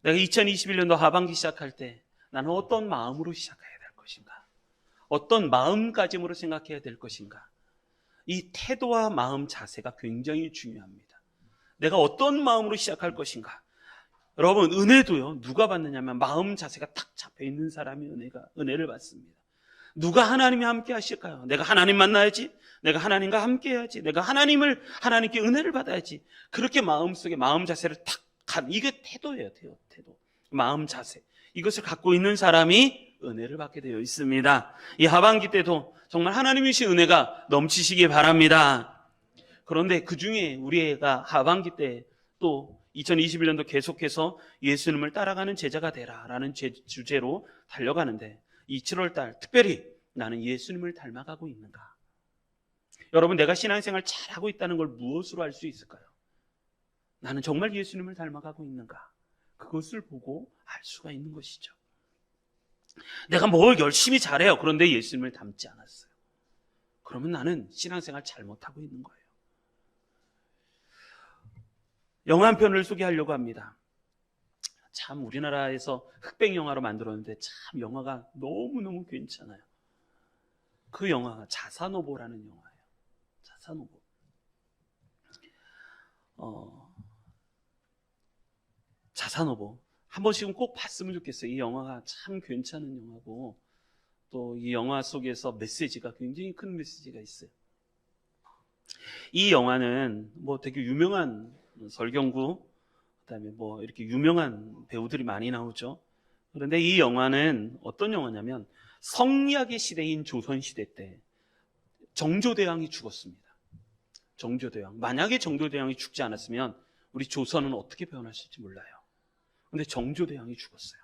내가 2021년도 하반기 시작할 때 나는 어떤 마음으로 시작해야 될 것인가? 어떤 마음가짐으로 생각해야 될 것인가? 이 태도와 마음 자세가 굉장히 중요합니다. 내가 어떤 마음으로 시작할 것인가? 여러분, 은혜도요, 누가 받느냐면 마음 자세가 딱 잡혀 있는 사람이 은혜를 받습니다. 누가 하나님이 함께 하실까요? 내가 하나님 만나야지. 내가 하나님과 함께 해야지. 내가 하나님께 은혜를 받아야지. 그렇게 마음속에 마음 자세를 탁 이게 태도예요, 태도. 마음 자세. 이것을 갖고 있는 사람이 은혜를 받게 되어 있습니다. 이 하반기 때도 정말 하나님이신 은혜가 넘치시기 바랍니다. 그런데 그 중에 우리가 하반기 때 또 2021년도 계속해서 예수님을 따라가는 제자가 되라라는 주제로 달려가는데 이 7월 달 특별히 나는 예수님을 닮아가고 있는가? 여러분, 내가 신앙생활 잘하고 있다는 걸 무엇으로 알 수 있을까요? 나는 정말 예수님을 닮아가고 있는가? 그것을 보고 알 수가 있는 것이죠. 내가 뭘 열심히 잘해요. 그런데 예수님을 닮지 않았어요. 그러면 나는 신앙생활 잘못하고 있는 거예요. 영화 한 편을 소개하려고 합니다. 참 우리나라에서 흑백 영화로 만들었는데 참 영화가 너무너무 괜찮아요. 그 영화가 자사노보라는 영화예요. 자사노보. 자사노보. 한 번씩은 꼭 봤으면 좋겠어요. 이 영화가 참 괜찮은 영화고 또 이 영화 속에서 메시지가 굉장히 큰 메시지가 있어요. 이 영화는 뭐 되게 유명한 설경구, 그다음에 뭐 이렇게 유명한 배우들이 많이 나오죠. 그런데 이 영화는 어떤 영화냐면 성리학의 시대인 조선시대 때 정조대왕이 죽었습니다. 정조대왕. 만약에 정조대왕이 죽지 않았으면 우리 조선은 어떻게 변했을지 몰라요. 그런데 정조대왕이 죽었어요.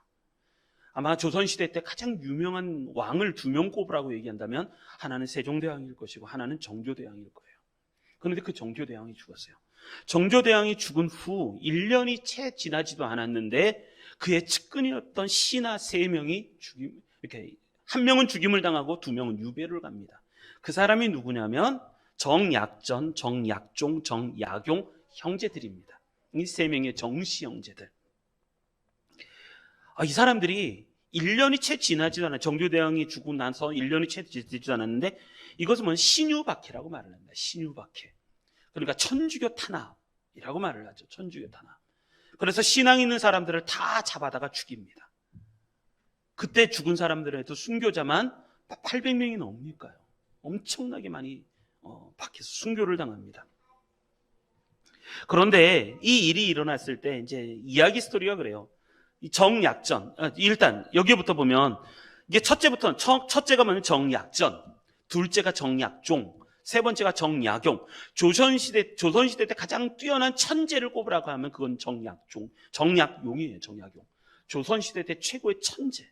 아마 조선시대 때 가장 유명한 왕을 2명 꼽으라고 얘기한다면 하나는 세종대왕일 것이고 하나는 정조대왕일 거예요. 그런데 그 정조대왕이 죽었어요. 정조대왕이 죽은 후 1년이 채 지나지도 않았는데 그의 측근이었던 신하 3명이 이렇게 한 명은 죽임을 당하고 2명은 유배를 갑니다. 그 사람이 누구냐면 정약전, 정약종, 정약용 형제들입니다. 이 3명의 정씨 형제들. 이 사람들이 1년이 채 지나지도 않아요. 정조대왕이 죽고 나서 1년이 채 지나지도 않았는데 이것은 뭐 신유박해라고 말을 합니다. 신유박해. 그러니까 천주교 탄압이라고 말을 하죠. 천주교 탄압. 그래서 신앙 있는 사람들을 다 잡아다가 죽입니다. 그때 죽은 사람들에도 순교자만 800명이 넘으니까요. 엄청나게 많이 박해서 순교를 당합니다. 그런데 이 일이 일어났을 때 이제 이야기 스토리가 그래요. 이 정약전. 일단 여기부터 보면 이게 첫째가 뭐냐면 정약전, 둘째가 정약종, 세 번째가 정약용. 조선시대 때 가장 뛰어난 천재를 꼽으라고 하면 그건 정약용이에요. 정약용. 조선시대 때 최고의 천재.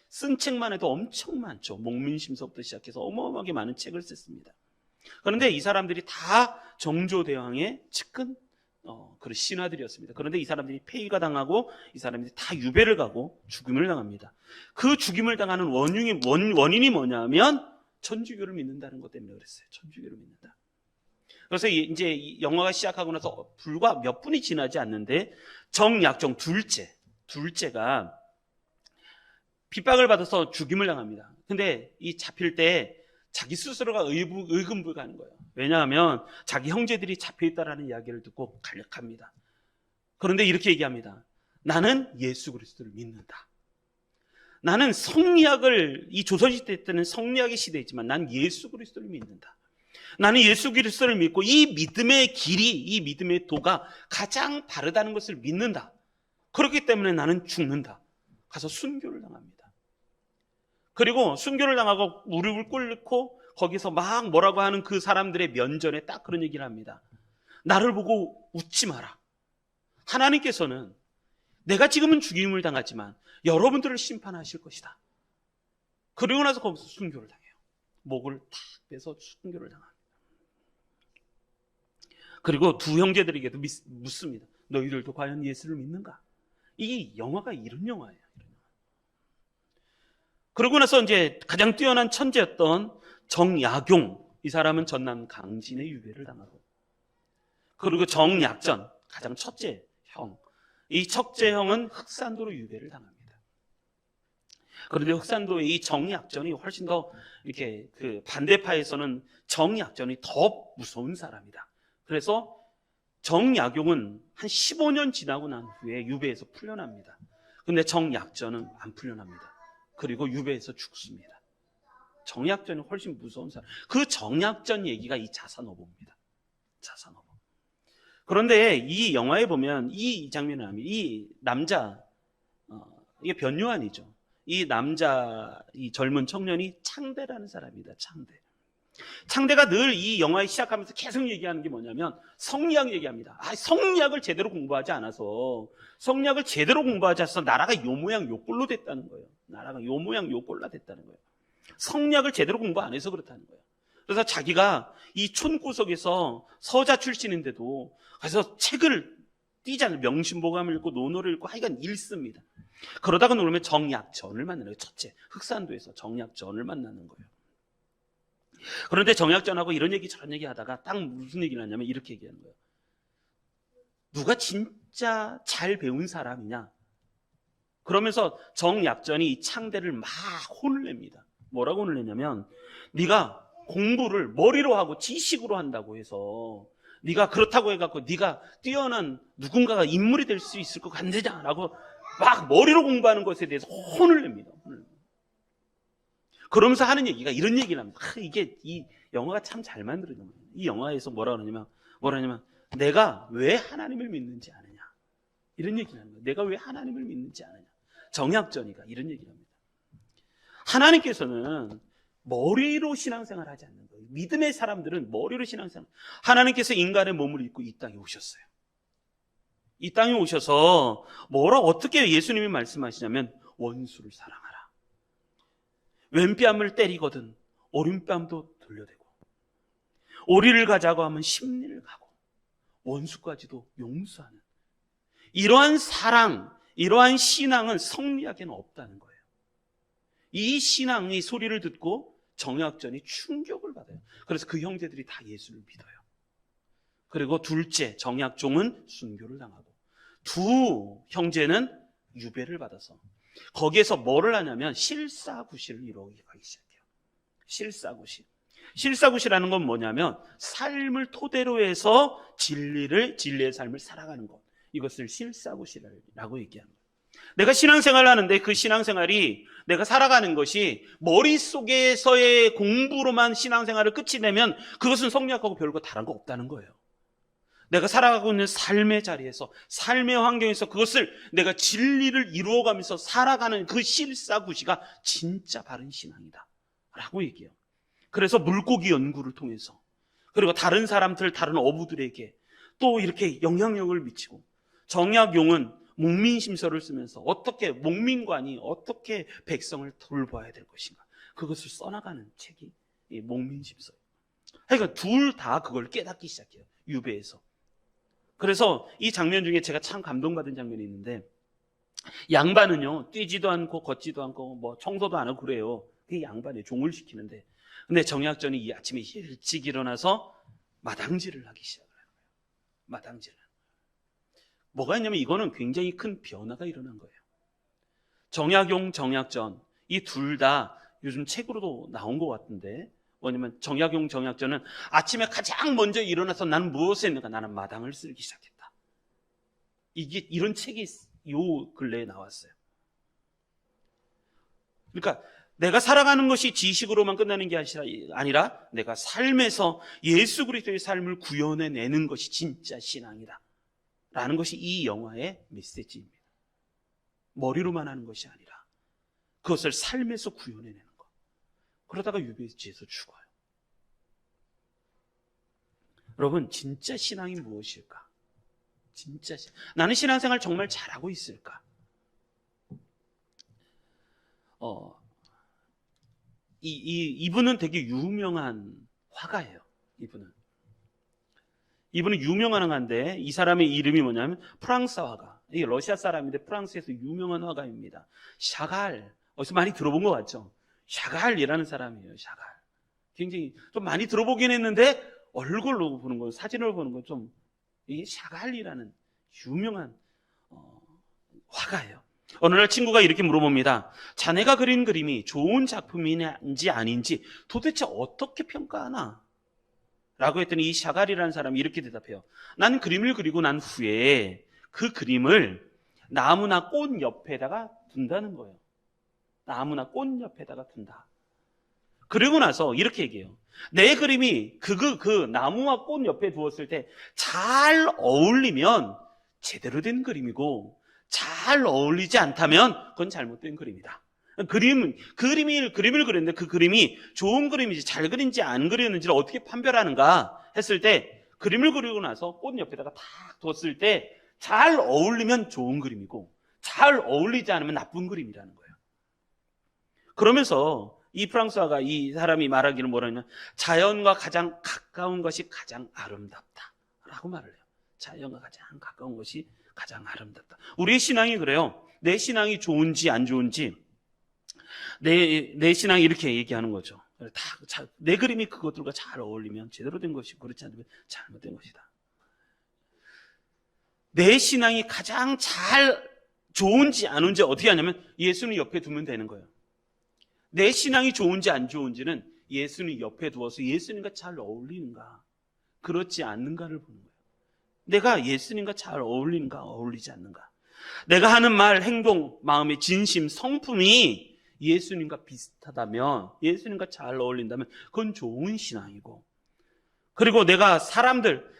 쓴 책만 해도 엄청 많죠. 목민심서부터 시작해서 어마어마하게 많은 책을 썼습니다. 그런데 이 사람들이 다 정조대왕의 측근 그런 신하들이었습니다. 그런데 이 사람들이 폐위가 당하고 이 사람들이 다 유배를 가고 죽임을 당합니다. 그 죽임을 당하는 원인이 뭐냐면 천주교를 믿는다는 것 때문에 그랬어요. 천주교를 믿는다. 그래서 이제 이 영화가 시작하고 나서 불과 몇 분이 지나지 않는데 정약종 둘째가 핍박을 받아서 죽임을 당합니다. 근데 이 잡힐 때 자기 스스로가 의금불가하는 거예요. 왜냐하면 자기 형제들이 잡혀있다라는 이야기를 듣고 간략합니다. 그런데 이렇게 얘기합니다. 나는 예수 그리스도를 믿는다. 나는 이 조선시대 때는 성리학의 시대이지만 난 예수 그리스도를 믿는다. 나는 예수 그리스도를 믿고 이 믿음의 길이, 이 믿음의 도가 가장 바르다는 것을 믿는다. 그렇기 때문에 나는 죽는다. 가서 순교를 당합니다. 그리고 순교를 당하고 무릎을 꿇고 거기서 막 뭐라고 하는 그 사람들의 면전에 딱 그런 얘기를 합니다. 나를 보고 웃지 마라. 하나님께서는 내가 지금은 죽임을 당하지만 여러분들을 심판하실 것이다. 그리고 나서 거기서 순교를 당해요. 목을 탁 빼서 순교를 당합니다. 그리고 두 형제들에게도 묻습니다. 너희들도 과연 예수를 믿는가? 이 영화가 이런 영화예요. 그러고 나서 이제 가장 뛰어난 천재였던 정약용, 이 사람은 전남 강진의 유배를 당하고, 그리고 정약전, 가장 첫째 형, 이 첫째 형은 흑산도로 유배를 당합니다. 그런데 흑산도의 이 정약전이 훨씬 더 이렇게 그 반대파에서는 정약전이 더 무서운 사람이다. 그래서 정약용은 한 15년 지나고 난 후에 유배에서 풀려납니다. 근데 정약전은 안 풀려납니다. 그리고 유배에서 죽습니다. 정약전이 훨씬 무서운 사람. 그 정약전 얘기가 이 자사노보입니다. 자사노보. 그런데 이 영화에 보면 이 장면을 하면 이 남자, 이게 변요한이죠. 이 남자, 이 젊은 청년이 창대라는 사람입니다. 창대. 창대가 늘 이 영화에 시작하면서 계속 얘기하는 게 뭐냐면 성리학 얘기합니다. 성리학을 제대로 공부하지 않아서 나라가 요 모양 요 꼴로 됐다는 거예요. 나라가 요 모양 요 꼴로 됐다는 거예요. 성리학을 제대로 공부 안 해서 그렇다는 거예요. 그래서 자기가 이 촌구석에서 서자 출신인데도 그래서 책을 띄잖아요. 명심보감을 읽고 논어를 읽고 하여간 읽습니다. 그러다가 그러면 정약전을 만나는 거예요. 첫째, 흑산도에서 정약전을 만나는 거예요. 그런데 정약전하고 이런 얘기 저런 얘기 하다가 딱 무슨 얘기를 하냐면 이렇게 얘기하는 거예요. 누가 진짜 잘 배운 사람이냐? 그러면서 정약전이 이 창대를 막 혼을 냅니다. 뭐라고 혼을 내냐면 네가 공부를 머리로 하고 지식으로 한다고 해서 네가 그렇다고 해갖고 네가 뛰어난 누군가가 인물이 될 수 있을 것 같느냐라고 막 머리로 공부하는 것에 대해서 혼을 냅니다. 그러면서 하는 얘기가 이런 얘기를 합니다. 이게 이 영화가 참 잘 만들어진 거예요. 이 영화에서 뭐라 그러냐면 내가 왜 하나님을 믿는지 아느냐. 이런 얘기를 하는 거예요. 내가 왜 하나님을 믿는지 아느냐. 정약전이가 이런 얘기를 합니다. 하나님께서는 머리로 신앙생활 하지 않는 거예요. 믿음의 사람들은 머리로 신앙생활. 하나님께서 인간의 몸을 입고 이 땅에 오셨어요. 이 땅에 오셔서 어떻게 예수님이 말씀하시냐면 원수를 사랑하라. 왼뺨을 때리거든 오른뺨도 돌려대고 오리를 가자고 하면 십리를 가고 원수까지도 용서하는 이러한 사랑, 이러한 신앙은 성리학에는 없다는 거예요. 이 신앙의 소리를 듣고 정약전이 충격을 받아요. 그래서 그 형제들이 다 예수를 믿어요. 그리고 둘째 정약종은 순교를 당하고 두 형제는 유배를 받아서 거기에서 뭐를 하냐면 실사구시를 이루기 시작해요. 실사구시라는 건 뭐냐면 삶을 토대로 해서 진리의 삶을 살아가는 것. 이것을 실사구시라고 얘기하는 거예요. 내가 신앙생활을 하는데 그 신앙생활이 내가 살아가는 것이 머릿속에서의 공부로만 신앙생활을 끝이 내면 그것은 성리학하고 별거 다른 거 없다는 거예요. 내가 살아가고 있는 삶의 자리에서 삶의 환경에서 그것을 내가 진리를 이루어가면서 살아가는 그 실사구시가 진짜 바른 신앙이다 라고 얘기해요. 그래서 물고기 연구를 통해서 그리고 다른 사람들, 다른 어부들에게 또 이렇게 영향력을 미치고 정약용은 목민심서를 쓰면서 어떻게 목민관이 어떻게 백성을 돌봐야 될 것인가 그것을 써나가는 책이 이 목민심서예요. 그러니까 둘 다 그걸 깨닫기 시작해요. 유배에서. 그래서 이 장면 중에 제가 참 감동받은 장면이 있는데 양반은요 뛰지도 않고 걷지도 않고 뭐 청소도 안 하고 그래요. 그 양반이 종을 시키는데 근데 정약전이 이 아침에 일찍 일어나서 마당질을 하기 시작을 해요. 마당질을. 뭐가 있냐면 이거는 굉장히 큰 변화가 일어난 거예요. 정약용, 정약전 이 둘 다 요즘 책으로도 나온 것 같은데 뭐냐면 정약용, 정약전은 아침에 가장 먼저 일어나서 나는 무엇을 했는가? 나는 마당을 쓸기 시작했다. 이런 책이 요 근래에 나왔어요. 그러니까 내가 살아가는 것이 지식으로만 끝나는 게 아니라 내가 삶에서 예수 그리스도의 삶을 구현해내는 것이 진짜 신앙이다 라는 것이 이 영화의 메시지입니다. 머리로만 하는 것이 아니라 그것을 삶에서 구현해내는 것. 그러다가 유배지에서 죽어요. 여러분 진짜 신앙이 무엇일까? 나는 신앙생활 정말 잘하고 있을까? 이분은 되게 유명한 화가예요. 이분은 유명한 화가인데 이 사람의 이름이 뭐냐면 프랑스 화가. 이게 러시아 사람인데 프랑스에서 유명한 화가입니다. 샤갈. 어디서 많이 들어본 것 같죠? 샤갈이라는 사람이에요. 샤갈. 굉장히 좀 많이 들어보긴 했는데 얼굴로 보는 거, 사진을 보는 건 좀 이게 샤갈이라는 유명한 화가예요. 어느 날 친구가 이렇게 물어봅니다. 자네가 그린 그림이 좋은 작품인지 아닌지 도대체 어떻게 평가하나? 라고 했더니 이 샤갈이라는 사람이 이렇게 대답해요. 난 그림을 그리고 난 후에 그 그림을 나무나 꽃 옆에다가 둔다는 거예요. 나무나 꽃 옆에다가 둔다. 그리고 나서 이렇게 얘기해요. 내 그림이 그 나무와 꽃 옆에 두었을 때 잘 어울리면 제대로 된 그림이고, 잘 어울리지 않다면 그건 잘못된 그림이다. 그림을 그렸는데 그 그림이 좋은 그림인지 잘 그린지 안 그렸는지를 어떻게 판별하는가 했을 때, 그림을 그리고 나서 꽃 옆에다가 탁 뒀을 때 잘 어울리면 좋은 그림이고 잘 어울리지 않으면 나쁜 그림이라는 거예요. 그러면서 이 프랑스화가, 이 사람이 말하기를 뭐라 하냐면 자연과 가장 가까운 것이 가장 아름답다 라고 말을 해요. 자연과 가장 가까운 것이 가장 아름답다. 우리의 신앙이 그래요. 내 신앙이 좋은지 안 좋은지 내 신앙이 이렇게 얘기하는 거죠. 내 그림이 그것들과 잘 어울리면 제대로 된 것이고 그렇지 않으면 잘못된 것이다. 내 신앙이 가장 잘 좋은지 안 좋은지 어떻게 하냐면 예수님 옆에 두면 되는 거예요. 내 신앙이 좋은지 안 좋은지는 예수님 옆에 두어서 예수님과 잘 어울리는가 그렇지 않는가를 보는 거예요. 내가 예수님과 잘 어울리는가 어울리지 않는가. 내가 하는 말, 행동, 마음의 진심, 성품이 예수님과 비슷하다면, 예수님과 잘 어울린다면 그건 좋은 신앙이고, 그리고 내가 사람들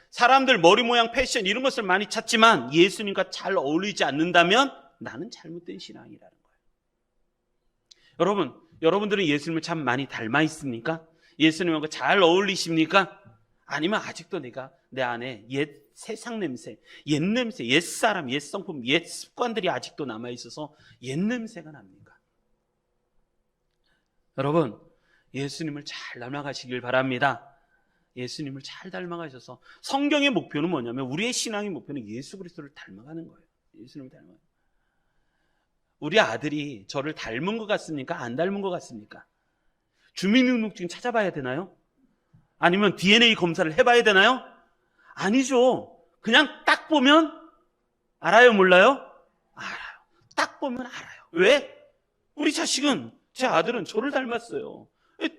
머리 모양, 패션 이런 것을 많이 찾지만 예수님과 잘 어울리지 않는다면 나는 잘못된 신앙이라는 거예요. 여러분들은 예수님을 참 많이 닮아 있습니까? 예수님과 잘 어울리십니까? 아니면 아직도 내 안에 옛 세상 냄새, 옛 냄새, 옛 사람, 옛 성품, 옛 습관들이 아직도 남아 있어서 옛 냄새가 납니까? 여러분, 예수님을 잘 닮아가시길 바랍니다. 예수님을 잘 닮아가셔서, 성경의 목표는 뭐냐면, 우리의 신앙의 목표는 예수 그리스도를 닮아가는 거예요. 예수님을 닮아가는 거예요. 우리 아들이 저를 닮은 것 같습니까? 안 닮은 것 같습니까? 주민등록증 찾아봐야 되나요? 아니면 DNA 검사를 해봐야 되나요? 아니죠. 그냥 딱 보면 알아요? 몰라요? 알아요. 딱 보면 알아요. 왜? 우리 자식은, 제 아들은 저를 닮았어요.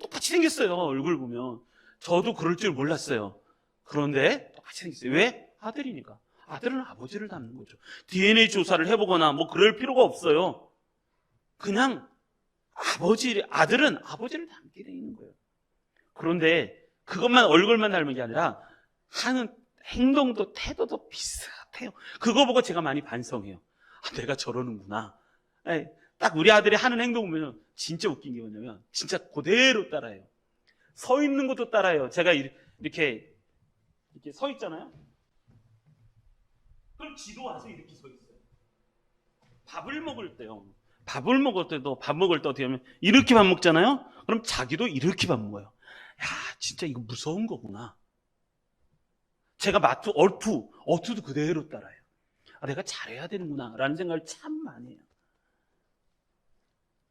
똑같이 생겼어요. 얼굴 보면. 저도 그럴 줄 몰랐어요. 그런데 똑같이 생겼어요. 왜? 아들이니까. 아들은 아버지를 닮는 거죠. DNA 조사를 해보거나 뭐 그럴 필요가 없어요. 그냥 아들은 아버지를 닮게 돼 있는 거예요. 그런데 그것만, 얼굴만 닮은 게 아니라 하는 행동도 태도도 비슷해요. 그거 보고 제가 많이 반성해요. 내가 저러는구나. 딱 우리 아들이 하는 행동 보면 진짜 웃긴 게 뭐냐면 진짜 그대로 따라해요. 서 있는 것도 따라해요. 제가 이렇게 서 있잖아요. 그럼 지도 와서 이렇게 서 있어요. 밥을 먹을 때도 밥 먹을 때 어떻게 하면 이렇게 밥 먹잖아요. 그럼 자기도 이렇게 밥 먹어요. 야, 진짜 이거 무서운 거구나. 제가 어투도 그대로 따라해요. 내가 잘해야 되는구나 라는 생각을 참 많이 해요.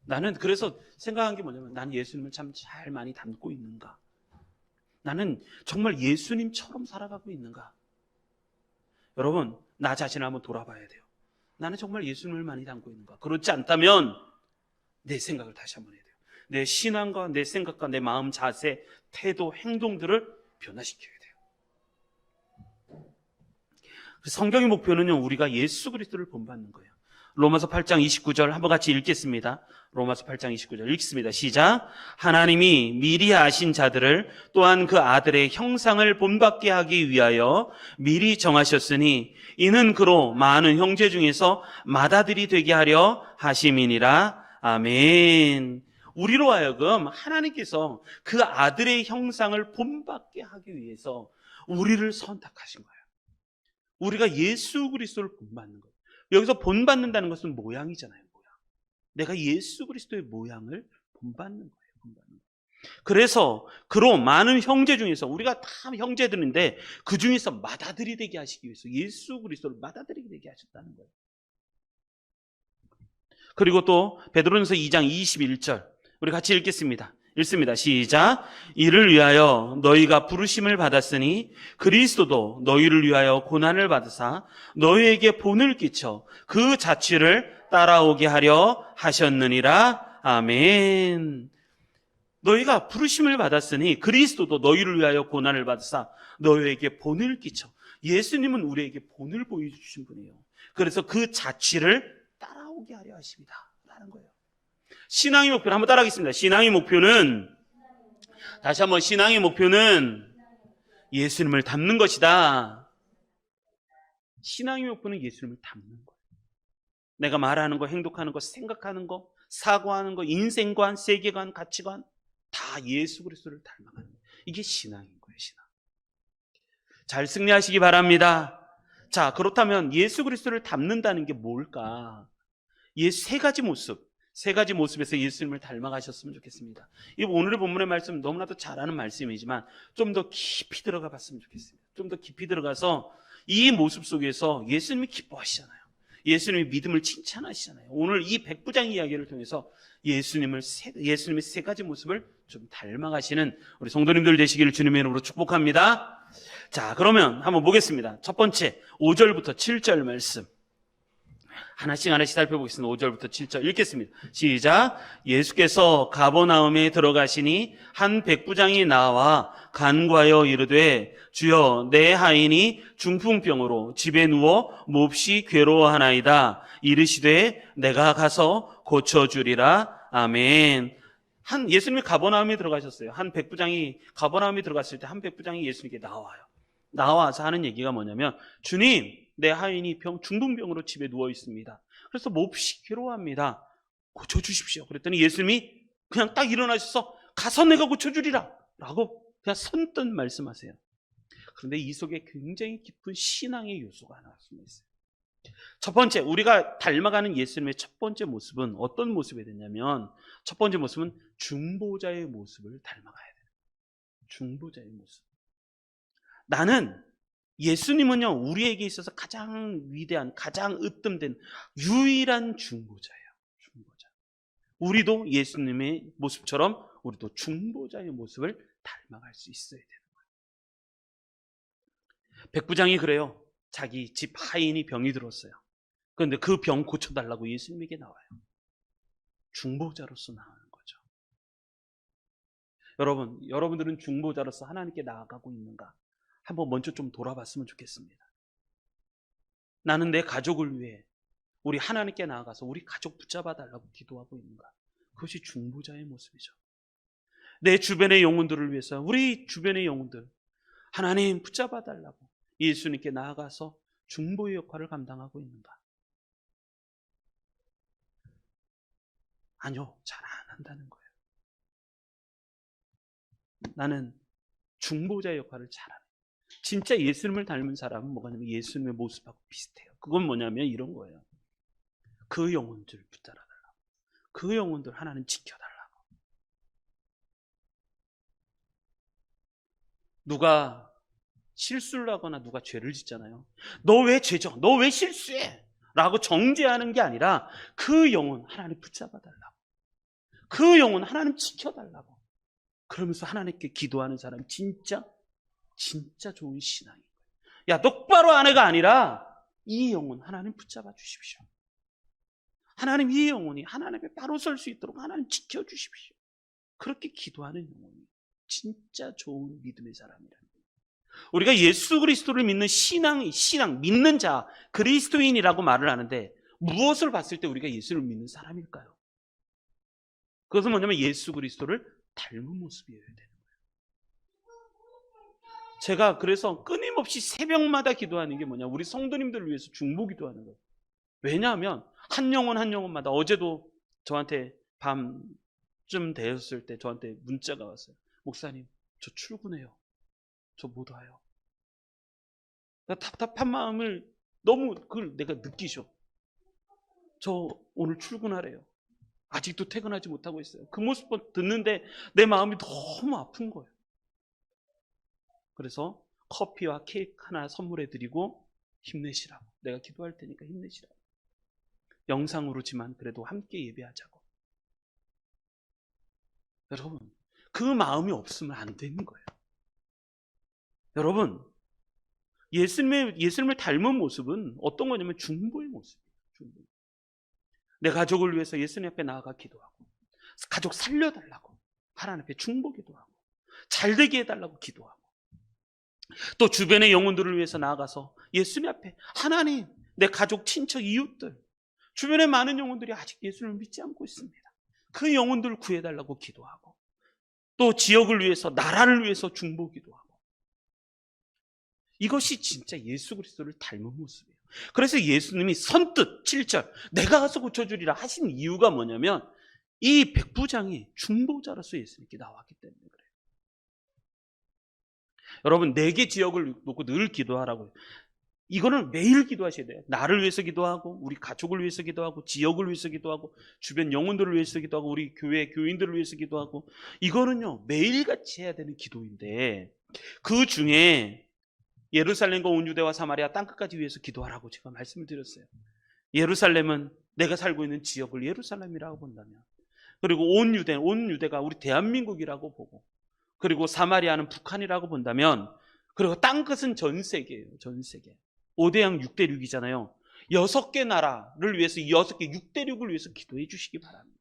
나는 그래서 생각한 게 뭐냐면, 나는 예수님을 참 잘 많이 닮고 있는가? 나는 정말 예수님처럼 살아가고 있는가? 여러분, 나 자신을 한번 돌아봐야 돼요. 나는 정말 예수님을 많이 닮고 있는가? 그렇지 않다면 내 생각을 다시 한번 해야 돼요. 내 신앙과 내 생각과 내 마음, 자세, 태도, 행동들을 변화시켜야 돼요. 성경의 목표는요, 우리가 예수 그리스도를 본받는 거예요. 로마서 8장 29절 한번 같이 읽겠습니다. 로마서 8장 29절 읽습니다. 시작. 하나님이 미리 아신 자들을 또한 그 아들의 형상을 본받게 하기 위하여 미리 정하셨으니 이는 그로 많은 형제 중에서 맏아들이 되게 하려 하심이니라. 아멘. 우리로 하여금 하나님께서 그 아들의 형상을 본받게 하기 위해서 우리를 선택하신 거예요. 우리가 예수 그리스도를 본받는 거예요. 여기서 본받는다는 것은 모양이잖아요. 모양. 내가 예수 그리스도의 모양을 본받는 거예요. 본받는 거예요. 그래서 그로 많은 형제 중에서, 우리가 다 형제들인데 그 중에서 맏아들이 되게 하시기 위해서 예수 그리스도를 맏아들이 되게 하셨다는 거예요. 그리고 또 베드로전서 2장 21절 우리 같이 읽겠습니다. 읽습니다. 시작. 이를 위하여 너희가 부르심을 받았으니 그리스도도 너희를 위하여 고난을 받으사 너희에게 본을 끼쳐 그 자취를 따라오게 하려 하셨느니라. 아멘. 너희가 부르심을 받았으니 그리스도도 너희를 위하여 고난을 받으사 너희에게 본을 끼쳐. 예수님은 우리에게 본을 보여주신 분이에요. 그래서 그 자취를 따라오게 하려 하십니다 라는 거예요. 신앙의 목표는 한번 따라하겠습니다. 신앙의 목표는, 다시 한번, 신앙의 목표는 예수님을 닮는 것이다. 신앙의 목표는 예수님을 닮는 거예요. 내가 말하는 거, 행동하는 거, 생각하는 거, 사고하는 거, 인생관, 세계관, 가치관 다 예수 그리스도를 닮아가는 거예요. 이게 신앙인 거예요. 신앙. 잘 승리하시기 바랍니다. 자, 그렇다면 예수 그리스도를 닮는다는 게 뭘까? 세 가지 모습에서 예수님을 닮아가셨으면 좋겠습니다. 이 오늘의 본문의 말씀 너무나도 잘 아는 말씀이지만 좀 더 깊이 들어가 봤으면 좋겠습니다. 좀 더 깊이 들어가서 이 모습 속에서 예수님이 기뻐하시잖아요. 예수님의 믿음을 칭찬하시잖아요. 오늘 이 백부장 이야기를 통해서 예수님의 세 가지 모습을 좀 닮아가시는 우리 성도님들 되시기를 주님의 이름으로 축복합니다. 자, 그러면 한번 보겠습니다. 첫 번째 5절부터 7절 말씀 하나씩 살펴보겠습니다. 5절부터 7절 읽겠습니다. 시작. 예수께서 가버나움에 들어가시니 한 백부장이 나와 간구하여 이르되 주여 내 하인이 중풍병으로 집에 누워 몹시 괴로워하나이다. 이르시되 내가 가서 고쳐주리라. 아멘. 예수님이 가버나움에 들어가셨어요. 한 백부장이 가버나움에 들어갔을 때 한 백부장이 예수님께 나와서 하는 얘기가 뭐냐면, 주님, 내 하인이 중풍병으로 집에 누워 있습니다. 그래서 몹시 괴로워합니다. 고쳐주십시오. 그랬더니 예수님이 그냥 딱 일어나셔서 가서 내가 고쳐주리라 라고 그냥 선뜻 말씀하세요. 그런데 이 속에 굉장히 깊은 신앙의 요소가 하나 숨어 있어요. 첫 번째, 우리가 닮아가는 예수님의 첫 번째 모습은 어떤 모습이 되냐면, 첫 번째 모습은 중보자의 모습을 닮아가야 돼요. 중보자의 모습. 나는 예수님은요, 우리에게 있어서 가장 위대한, 가장 으뜸된 유일한 중보자예요. 중보자. 우리도 예수님의 모습처럼 우리도 중보자의 모습을 닮아갈 수 있어야 되는 거예요. 백부장이 그래요. 자기 집 하인이 병이 들었어요. 그런데 그 병 고쳐달라고 예수님에게 나와요. 중보자로서 나오는 거죠. 여러분들은 중보자로서 하나님께 나아가고 있는가? 한번 먼저 좀 돌아봤으면 좋겠습니다. 나는 내 가족을 위해 우리 하나님께 나아가서 우리 가족 붙잡아 달라고 기도하고 있는가? 그것이 중보자의 모습이죠. 내 주변의 영혼들을 위해서 우리 주변의 영혼들 하나님 붙잡아 달라고 예수님께 나아가서 중보의 역할을 감당하고 있는가? 아니요, 잘 안 한다는 거예요. 나는 중보자의 역할을 잘하는. 진짜 예수님을 닮은 사람은 뭐냐면 예수님의 모습하고 비슷해요. 그건 뭐냐면 이런 거예요. 그 영혼들 붙잡아달라고. 그 영혼들 하나님 지켜달라고. 누가 실수를 하거나 누가 죄를 짓잖아요. 너 왜 죄져? 너 왜 실수해? 라고 정죄하는 게 아니라 그 영혼 하나님 붙잡아달라고. 그 영혼 하나님 지켜달라고. 그러면서 하나님께 기도하는 사람이 진짜 좋은 신앙인 거예요. 야, 똑바로 아내가 아니라 이 영혼 하나님 붙잡아 주십시오. 하나님, 이 영혼이 하나님께 바로 설 수 있도록 하나님 지켜주십시오. 그렇게 기도하는 영혼이 진짜 좋은 믿음의 사람이라는 거예요. 우리가 예수 그리스도를 믿는 신앙 믿는 자, 그리스도인이라고 말을 하는데 무엇을 봤을 때 우리가 예수를 믿는 사람일까요? 그것은 뭐냐면 예수 그리스도를 닮은 모습이어야 돼요. 제가 그래서 끊임없이 새벽마다 기도하는 게 뭐냐, 우리 성도님들을 위해서 중보 기도하는 거예요. 왜냐하면 한 영혼마다, 어제도 저한테 밤쯤 되었을 때 저한테 문자가 왔어요. 목사님, 저 출근해요. 저 못 와요. 나 답답한 마음을 너무 그걸 내가 느끼셔. 저 오늘 출근하래요. 아직도 퇴근하지 못하고 있어요. 그 모습 듣는데 내 마음이 너무 아픈 거예요. 그래서 커피와 케이크 하나 선물해 드리고 힘내시라고, 내가 기도할 테니까 힘내시라고, 영상으로지만 그래도 함께 예배하자고. 여러분, 그 마음이 없으면 안 되는 거예요. 여러분, 예수님을 닮은 모습은 어떤 거냐면 중보의 모습이에요. 중보. 내 가족을 위해서 예수님 앞에 나아가 기도하고, 가족 살려달라고 하나님 앞에 중보 기도하고, 잘되게 해달라고 기도하고, 또 주변의 영혼들을 위해서 나아가서 예수님 앞에 하나님, 내 가족, 친척, 이웃들, 주변에 많은 영혼들이 아직 예수님을 믿지 않고 있습니다. 그 영혼들을 구해달라고 기도하고, 또 지역을 위해서, 나라를 위해서 중보 기도하고, 이것이 진짜 예수 그리스도를 닮은 모습이에요. 그래서 예수님이 선뜻 7절 내가 가서 고쳐주리라 하신 이유가 뭐냐면 이 백부장이 중보자로서 예수님께 나왔기 때문에 그래요. 여러분, 4개 지역을 놓고 늘 기도하라고요. 이거는 매일 기도하셔야 돼요. 나를 위해서 기도하고, 우리 가족을 위해서 기도하고, 지역을 위해서 기도하고, 주변 영혼들을 위해서 기도하고, 우리 교회 교인들을 위해서 기도하고, 이거는요 매일같이 해야 되는 기도인데, 그 중에 예루살렘과 온 유대와 사마리아 땅끝까지 위해서 기도하라고 제가 말씀을 드렸어요. 예루살렘은 내가 살고 있는 지역을 예루살렘이라고 본다면, 그리고 온 유대가 우리 대한민국이라고 보고, 그리고 사마리아는 북한이라고 본다면, 그리고 땅끝은 전 세계예요. 전 세계. 5대양 6대륙이잖아요. 6개 나라를 위해서 6개 6대륙을 위해서 기도해 주시기 바랍니다.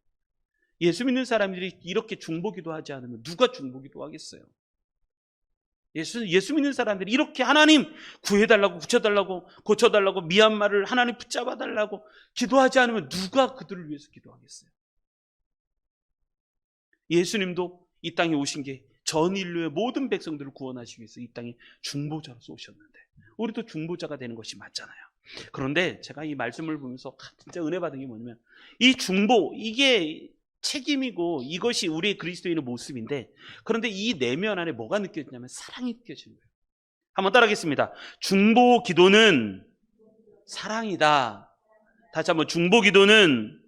예수 믿는 사람들이 이렇게 중보 기도하지 않으면 누가 중보 기도하겠어요? 예수 믿는 사람들이 이렇게 하나님 구해달라고, 고쳐달라고, 미얀마를 하나님 붙잡아달라고 기도하지 않으면 누가 그들을 위해서 기도하겠어요? 예수님도 이 땅에 오신 게 전 인류의 모든 백성들을 구원하시기 위해서 이 땅에 중보자로서 오셨는데, 우리도 중보자가 되는 것이 맞잖아요. 그런데 제가 이 말씀을 보면서 진짜 은혜 받은 게 뭐냐면, 이 중보, 이게 책임이고 이것이 우리의 그리스도인의 모습인데, 그런데 이 내면 안에 뭐가 느껴지냐면 사랑이 느껴지는 거예요. 한번 따라하겠습니다. 중보 기도는 사랑이다. 다시 한번, 중보 기도는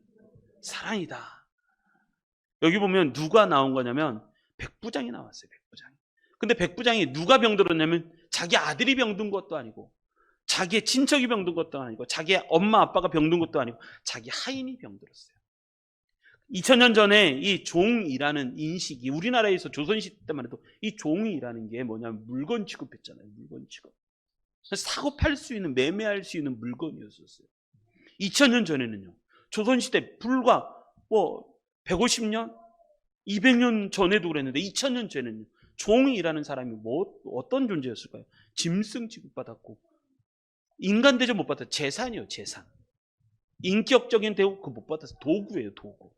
사랑이다. 여기 보면 누가 나온 거냐면 백부장이 나왔어요. 백부장이. 근데 백부장이 누가 병들었냐면 자기 아들이 병든 것도 아니고, 자기의 친척이 병든 것도 아니고, 자기의 엄마 아빠가 병든 것도 아니고, 자기 하인이 병들었어요. 2000년 전에 이 종이라는 인식이 우리나라에서 조선시대 때만 해도 이 종이라는 게 뭐냐면 물건 취급했잖아요. 물건 취급. 사고 팔 수 있는, 매매할 수 있는 물건이었었어요. 2000년 전에는요, 조선시대 불과 150년? 200년 전에도 그랬는데 2000년 전에는요, 종이라는 사람이 어떤 존재였을까요? 짐승 취급받았고, 인간 대접 못 받았어요. 재산이에요, 재산. 인격적인 대우 그거 못 받았어요. 도구예요, 도구.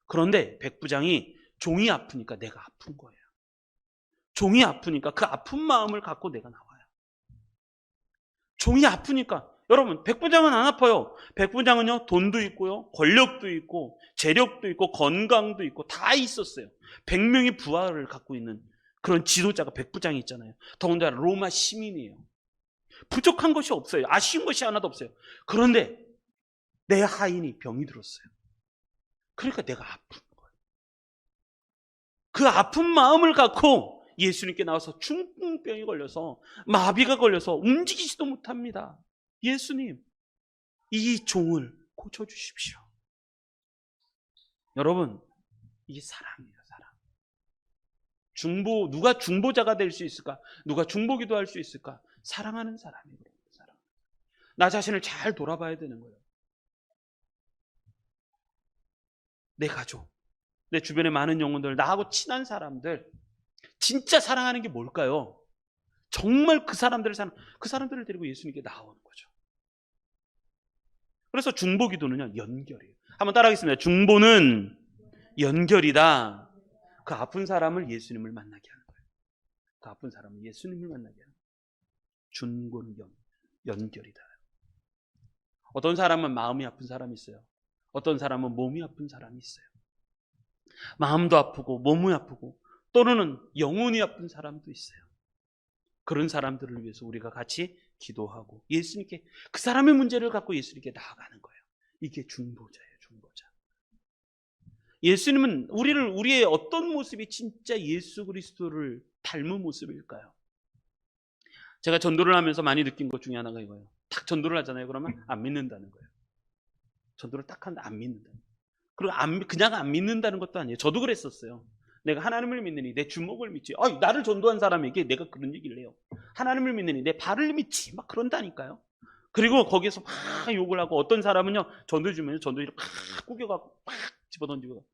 그런데 백부장이 종이 아프니까 내가 아픈 거예요. 종이 아프니까 그 아픈 마음을 갖고 내가 나와요. 종이 아프니까. 여러분, 백부장은 안 아파요. 백부장은요, 돈도 있고요, 권력도 있고, 재력도 있고, 건강도 있고, 다 있었어요. 100명의 부하를 갖고 있는 그런 지도자가 백부장이 있잖아요. 더군다나 로마 시민이에요. 부족한 것이 없어요. 아쉬운 것이 하나도 없어요. 그런데 내 하인이 병이 들었어요. 그러니까 내가 아픈 거예요. 그 아픈 마음을 갖고 예수님께 나와서 중풍병이 걸려서, 마비가 걸려서 움직이지도 못합니다. 예수님, 이 종을 고쳐주십시오. 여러분, 이게 사랑이에요, 사랑. 누가 중보자가 될 수 있을까? 누가 중보기도 할 수 있을까? 사랑하는 사람이에요. 사랑. 나 자신을 잘 돌아봐야 되는 거예요. 내 가족, 내 주변에 많은 영혼들, 나하고 친한 사람들, 진짜 사랑하는 게 뭘까요? 정말 그 사람들을 데리고 예수님께 나오는 거죠. 그래서 중보 기도는요, 연결이에요. 한번 따라하겠습니다. 중보는 연결이다. 그 아픈 사람을 예수님을 만나게 하는 거예요. 그 아픈 사람을 예수님을 만나게 하는 거예요. 중보는 연결이다. 어떤 사람은 마음이 아픈 사람이 있어요. 어떤 사람은 몸이 아픈 사람이 있어요. 마음도 아프고 몸이 아프고, 또는 영혼이 아픈 사람도 있어요. 그런 사람들을 위해서 우리가 같이 기도하고 예수님께, 그 사람의 문제를 갖고 예수님께 나아가는 거예요. 이게 중보자예요, 중보자. 예수님은 우리의 어떤 모습이 진짜 예수 그리스도를 닮은 모습일까요? 제가 전도를 하면서 많이 느낀 것 중에 하나가 이거예요. 딱 전도를 하잖아요. 그러면 안 믿는다는 거예요. 전도를 딱 하는데 안 믿는다는 거예요. 그리고 그냥 안 믿는다는 것도 아니에요. 저도 그랬었어요. 내가 하나님을 믿느니 내 주먹을 믿지. 나를 전도한 사람에게 내가 그런 얘기를 해요. 하나님을 믿느니 내 발을 믿지. 막 그런다니까요. 그리고 거기서 막 욕을 하고, 어떤 사람은요, 전도 주면 전도지를 팍 구겨갖고 팍 집어던지고,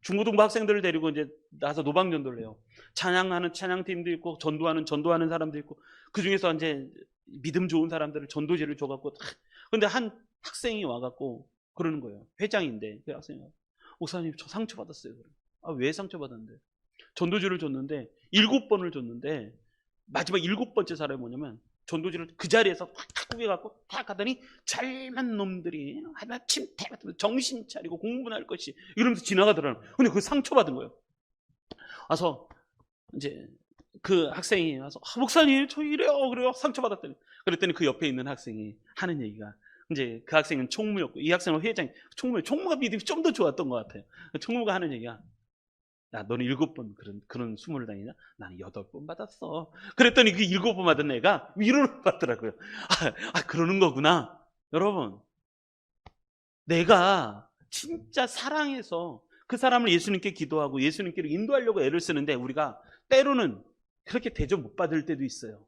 중고등부 학생들을 데리고 이제 나서 노방전도를 해요. 찬양하는 찬양팀도 있고, 전도하는 사람도 있고, 그 중에서 이제 믿음 좋은 사람들을 전도지를 줘갖고, 근데 한 학생이 와갖고 그러는 거예요. 회장인데, 그 학생이 목사님 저 상처받았어요. 왜 상처받았는데? 전도지를 줬는데 7번을 줬는데 마지막 7번째 사람이 뭐냐면, 전도지를 그 자리에서 탁 구겨갖고 탁 하더니 잘만 놈들이 하나침 대같으면 정신 차리고 공부나 할 것이 이러면서 지나가더라고요. 근데 그 상처받은 거예요. 와서 이제 그 학생이 와서 목사님 저 이래요 그래요 상처받았더니, 그랬더니 그 옆에 있는 학생이 하는 얘기가, 이제 그 학생은 총무였고 이 학생은 회장이, 총무가 믿음이 좀 더 좋았던 것 같아요. 총무가 하는 얘기가, 야, 너는 7번 그런 수모를 다니냐? 나는 8번 받았어. 그랬더니 그 7번 받은 애가 위로를 받더라고요. 그러는 거구나. 여러분, 내가 진짜 사랑해서 그 사람을 예수님께 기도하고 예수님께로 인도하려고 애를 쓰는데, 우리가 때로는 그렇게 대접 못 받을 때도 있어요.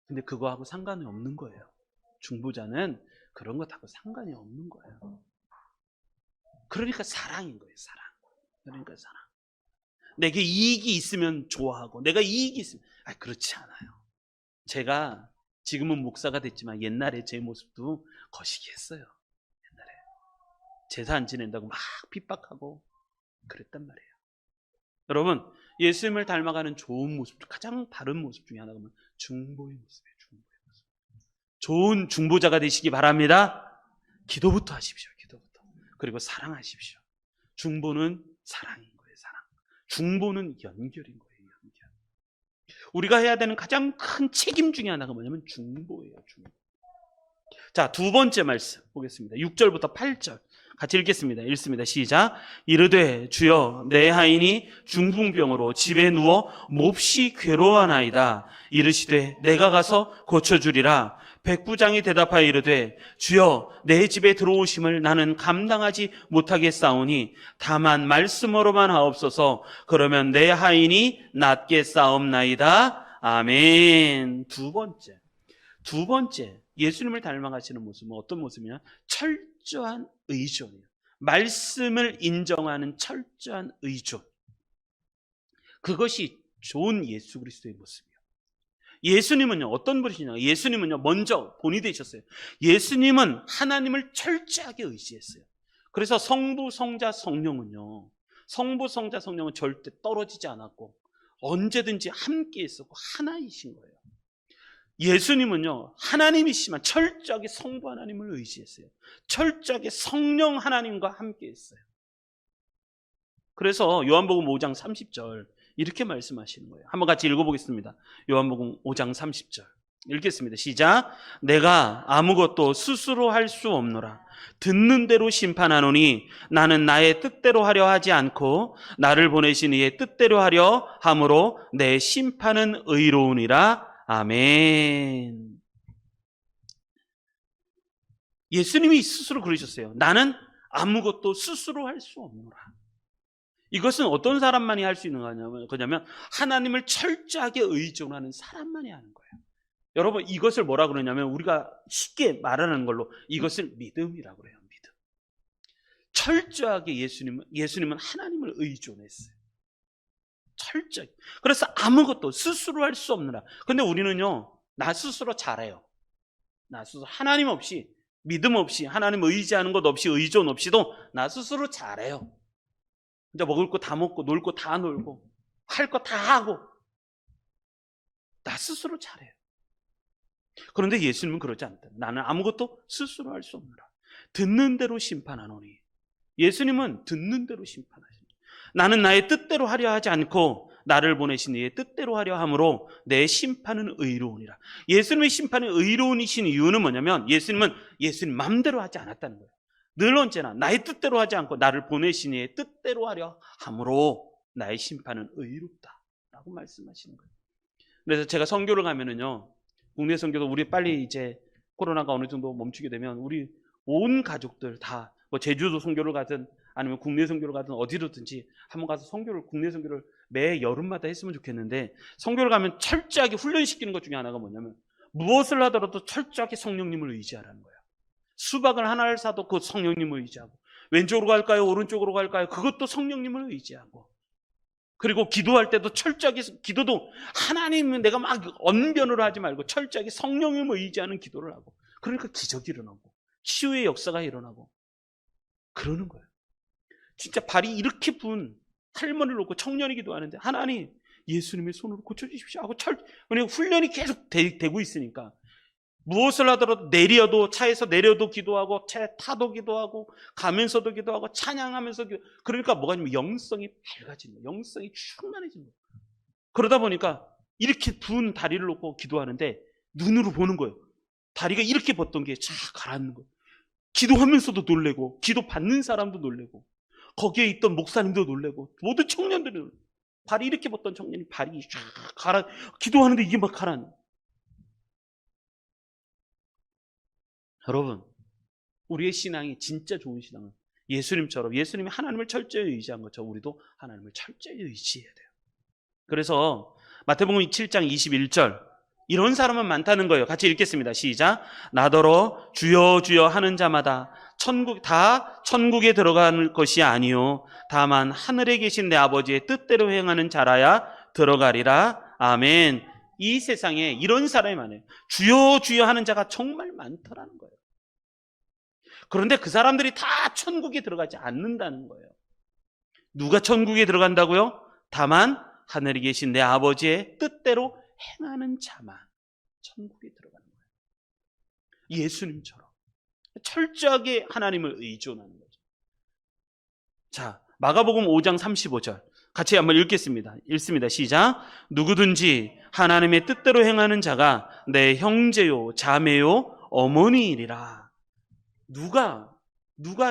근데 그거하고 상관이 없는 거예요. 중보자는 그런 것하고 상관이 없는 거예요. 그러니까 사랑인 거예요, 사랑. 그러니까 사랑. 내게 이익이 있으면 좋아하고, 내가 이익이 있으면, 그렇지 않아요. 제가 지금은 목사가 됐지만 옛날에 제 모습도 거시기했어요. 옛날에 제사 안 지낸다고 막 핍박하고 그랬단 말이에요. 여러분, 예수님을 닮아가는 좋은 모습, 가장 바른 모습 중에 하나가 중보의 모습이에요. 중보의 모습. 좋은 중보자가 되시기 바랍니다. 기도부터 하십시오. 기도부터. 그리고 사랑하십시오. 중보는 사랑인 거예요. 사랑. 중보는 연결인 거예요. 연결. 우리가 해야 되는 가장 큰 책임 중에 하나가 뭐냐면 중보예요. 중보. 자, 두 번째 말씀 보겠습니다. 6절부터 8절 같이 읽겠습니다. 읽습니다. 시작. 이르되 주여 내 하인이 중풍병으로 집에 누워 몹시 괴로워하나이다. 이르시되 내가 가서 고쳐주리라. 백부장이 대답하여 이르되 주여 내 집에 들어오심을 나는 감당하지 못하겠사오니 다만 말씀으로만 하옵소서. 그러면 내 하인이 낫겠사옵나이다. 아멘. 두 번째 예수님을 닮아가시는 모습은 어떤 모습이냐? 철저한 의존이에요. 말씀을 인정하는 철저한 의존. 그것이 좋은 예수 그리스도의 모습이에요. 예수님은요, 어떤 분이시냐? 예수님은요, 먼저 본이 되셨어요. 예수님은 하나님을 철저하게 의지했어요. 그래서 성부, 성자, 성령은요, 성부, 성자, 성령은 절대 떨어지지 않았고 언제든지 함께 있었고 하나이신 거예요. 예수님은요, 하나님이시지만 철저하게 성부 하나님을 의지했어요. 철저하게 성령 하나님과 함께 했어요. 그래서 요한복음 5장 30절 이렇게 말씀하시는 거예요. 한번 같이 읽어보겠습니다. 요한복음 5장 30절 읽겠습니다. 시작. 내가 아무것도 스스로 할 수 없노라. 듣는 대로 심판하노니 나는 나의 뜻대로 하려 하지 않고 나를 보내신 이의 뜻대로 하려 함으로 내 심판은 의로우니라. 아멘. 예수님이 스스로 그러셨어요. 나는 아무것도 스스로 할 수 없노라. 이것은 어떤 사람만이 할 수 있는 거냐면 하나님을 철저하게 의존하는 사람만이 하는 거예요. 여러분, 이것을 뭐라 그러냐면 우리가 쉽게 말하는 걸로 이것을 믿음이라고 그래요. 믿음. 철저하게 예수님은 하나님을 의존했어요. 철저히. 그래서 아무것도 스스로 할 수 없느라. 근데 우리는요, 나 스스로 잘해요. 나 스스로 하나님 없이, 믿음 없이, 하나님 의지하는 것 없이, 의존 없이도 나 스스로 잘해요. 이제 먹을 거 다 먹고, 놀 거 다 놀고, 할 거 다 하고, 나 스스로 잘해요. 그런데 예수님은 그러지 않다. 나는 아무것도 스스로 할 수 없느라. 듣는 대로 심판하노니. 예수님은 듣는 대로 심판하십니다. 나는 나의 뜻대로 하려 하지 않고 나를 보내신 이의 뜻대로 하려 함으로 내 심판은 의로우니라. 예수님의 심판이 의로우신 이유는 뭐냐면 예수님은 예수님 마음대로 하지 않았다는 거예요. 늘 언제나 나의 뜻대로 하지 않고 나를 보내신 이의 뜻대로 하려 함으로 나의 심판은 의롭다라고 말씀하시는 거예요. 그래서 제가 선교를 가면은요, 국내 선교도 우리 빨리 이제 코로나가 어느 정도 멈추게 되면 우리 온 가족들 다 뭐 제주도 선교를 가든 아니면 국내 선교를 가든 어디로든지 한번 가서 국내 선교를 매 여름마다 했으면 좋겠는데, 선교를 가면 철저하게 훈련시키는 것 중에 하나가 뭐냐면 무엇을 하더라도 철저하게 성령님을 의지하라는 거예요. 수박을 하나를 사도 그 성령님을 의지하고, 왼쪽으로 갈까요? 오른쪽으로 갈까요? 그것도 성령님을 의지하고, 그리고 기도할 때도 철저하게, 기도도 하나님 내가 막 언변으로 하지 말고 철저하게 성령님을 의지하는 기도를 하고, 그러니까 기적이 일어나고 치유의 역사가 일어나고 그러는 거예요. 진짜 발이 이렇게 부은 할머니를 놓고 청년이 기도하는데, 하나님 예수님의 손으로 고쳐주십시오 하고 왜냐면 훈련이 계속 되고 있으니까 무엇을 하더라도 내려도, 차에서 내려도 기도하고, 차 타도 기도하고, 가면서도 기도하고, 찬양하면서 그러니까 뭐가 아니면 영성이 밝아지는 거예요. 영성이 충만해지는 거예요. 그러다 보니까 이렇게 부은 다리를 놓고 기도하는데 눈으로 보는 거예요. 다리가 이렇게 벗던 게 쫙 가라앉는 거예요. 기도하면서도 놀래고, 기도 받는 사람도 놀래고, 거기에 있던 목사님도 놀래고, 모든 청년들이 놀래고, 발이 이렇게 벗던 청년이 발이 쫙 기도하는데 이게 막 가라앉는 거예요. 여러분, 우리의 신앙이 진짜 좋은 신앙은 예수님처럼, 예수님이 하나님을 철저히 의지한 것처럼 우리도 하나님을 철저히 의지해야 돼요. 그래서 마태복음 7장 21절, 이런 사람은 많다는 거예요. 같이 읽겠습니다. 시작. 나더러 주여 주여 하는 자마다 천국에 들어갈 것이 아니요 다만 하늘에 계신 내 아버지의 뜻대로 행하는 자라야 들어가리라. 아멘. 이 세상에 이런 사람이 많아요. 주여 주여 하는 자가 정말 많더라는 거예요. 그런데 그 사람들이 다 천국에 들어가지 않는다는 거예요. 누가 천국에 들어간다고요? 다만 하늘에 계신 내 아버지의 뜻대로 행하는 자만 천국에 들어가는 거예요. 예수님처럼 철저하게 하나님을 의존하는 거죠. 자, 마가복음 5장 35절 같이 한번 읽겠습니다. 읽습니다. 시작. 누구든지 하나님의 뜻대로 행하는 자가 내 형제요 자매요 어머니이리라. 누가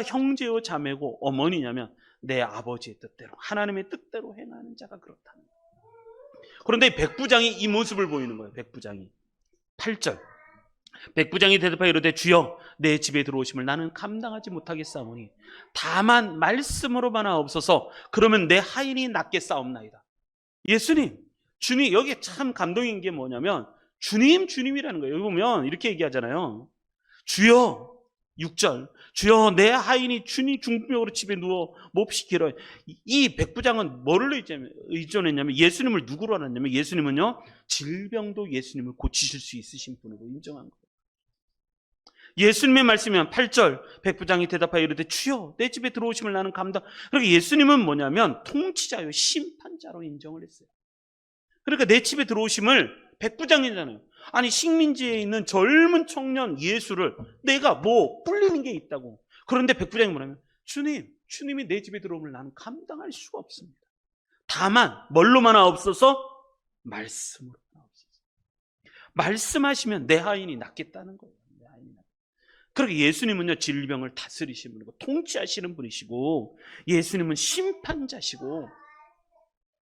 형제요 자매고 어머니냐면 내 아버지의 뜻대로, 하나님의 뜻대로 행하는 자가 그렇다는 거예요. 그런데 백부장이 이 모습을 보이는 거예요. 백부장이 8절, 백부장이 대답하여 이르되 주여 내 집에 들어오심을 나는 감당하지 못하겠사오니 다만 말씀으로만 하옵소서. 그러면 내 하인이 낫겠사옵나이다. 예수님, 주님, 여기 참 감동인 게 뭐냐면 주님이라는 거예요. 여기 보면 이렇게 얘기하잖아요. 주여, 6절, 주여 내 하인이 주님 중병으로 집에 누워 몹시 길어요. 이 백부장은 뭐를 의존했냐면 예수님을 누구로 알았냐면, 예수님은요 질병도 예수님을 고치실 수 있으신 분으로 인정한 거예요. 예수님의 말씀이면 8절, 백부장이 대답하여 이르되 주여 내 집에 들어오심을 나는 감당. 그러니까 예수님은 뭐냐면 통치자요 심판자로 인정을 했어요. 그러니까 내 집에 들어오심을, 백부장이잖아요. 아니 식민지에 있는 젊은 청년 예수를 내가 뭐 뿔리는 게 있다고. 그런데 백부장이 뭐냐면 주님이 내 집에 들어오면 나는 감당할 수가 없습니다. 다만 뭘로만 하옵소서? 말씀으로 하옵소서. 말씀하시면 내 하인이 낫겠다는 거예요. 내 하인이 낫겠다. 그렇게 예수님은요 질병을 다스리시는 분이고 통치하시는 분이시고, 예수님은 심판자시고,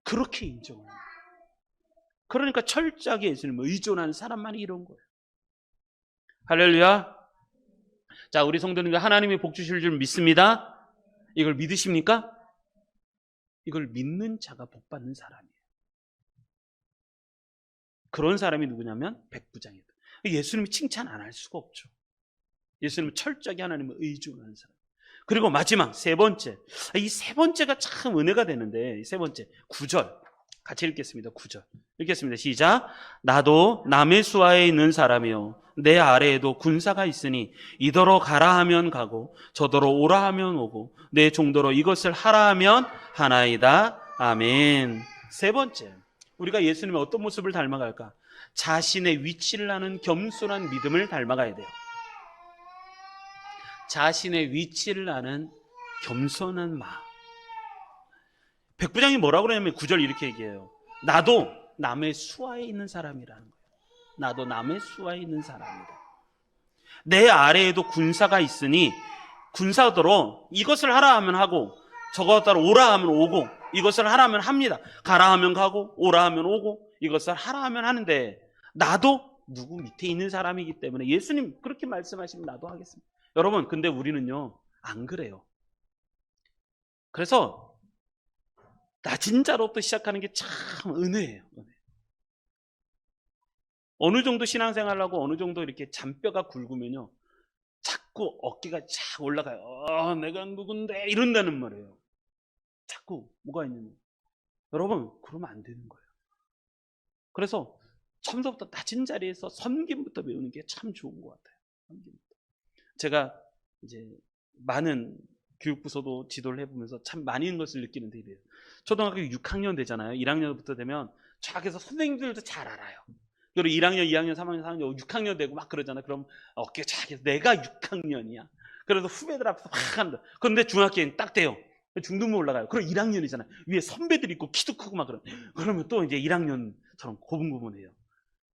그렇게 인정을 합니다. 그러니까 철저하게 예수님을 의존하는 사람만이 이런 거예요. 할렐루야. 자, 우리 성도님들 하나님이 복 주실 줄 믿습니다. 이걸 믿으십니까? 이걸 믿는 자가 복 받는 사람이에요. 그런 사람이 누구냐면 백부장이에요. 예수님이 칭찬 안 할 수가 없죠. 예수님은 철저하게 하나님을 의존하는 사람. 그리고 마지막 세 번째, 이 세 번째가 참 은혜가 되는데, 이 세 번째 9절 같이 읽겠습니다. 9절 읽겠습니다. 시작. 나도 남의 수하에 있는 사람이요 내 아래에도 군사가 있으니 이더러 가라 하면 가고 저더러 오라 하면 오고 내 종더러 이것을 하라 하면 하나이다. 아멘. 세 번째, 우리가 예수님의 어떤 모습을 닮아갈까? 자신의 위치를 아는 겸손한 믿음을 닮아가야 돼요. 자신의 위치를 아는 겸손한 마음. 백부장이 뭐라고 그러냐면 9절 이렇게 얘기해요. 나도 남의 수하에 있는 사람이라는 거예요. 나도 남의 수하에 있는 사람이다. 내 아래에도 군사가 있으니 군사더러 이것을 하라 하면 하고 저것 따라 오라 하면 오고 이것을 하라 하면 합니다. 가라 하면 가고 오라 하면 오고 이것을 하라 하면 하는데, 나도 누구 밑에 있는 사람이기 때문에 예수님 그렇게 말씀하시면 나도 하겠습니다. 여러분, 근데 우리는요 안 그래요. 그래서 낮은 자로부터 시작하는 게 참 은혜예요. 은혜. 어느 정도 신앙생활하고 어느 정도 이렇게 잔뼈가 굵으면요, 자꾸 어깨가 쫙 올라가요. 내가 누군데 이런다는 말이에요. 자꾸 뭐가 있느냐. 여러분, 그러면 안 되는 거예요. 그래서 처음부터 낮은 자리에서 섬김부터 배우는 게 참 좋은 것 같아요. 섬김부터. 제가 이제 많은 교육부서도 지도를 해보면서 참 많은 것을 느끼는데 이래요. 초등학교 6학년 되잖아요. 1학년부터 되면 쫙 해서 선생님들도 잘 알아요. 그리고 1학년, 2학년, 3학년, 4학년, 6학년 되고 막 그러잖아요. 그럼 어깨 쫙 해서 내가 6학년이야. 그래서 후배들 앞에서 막 한다. 그런데 중학교엔 딱 돼요. 중등부 올라가요. 그럼 1학년이잖아요. 위에 선배들이 있고 키도 크고 막 그러면 또 이제 1학년처럼 고분고분해요.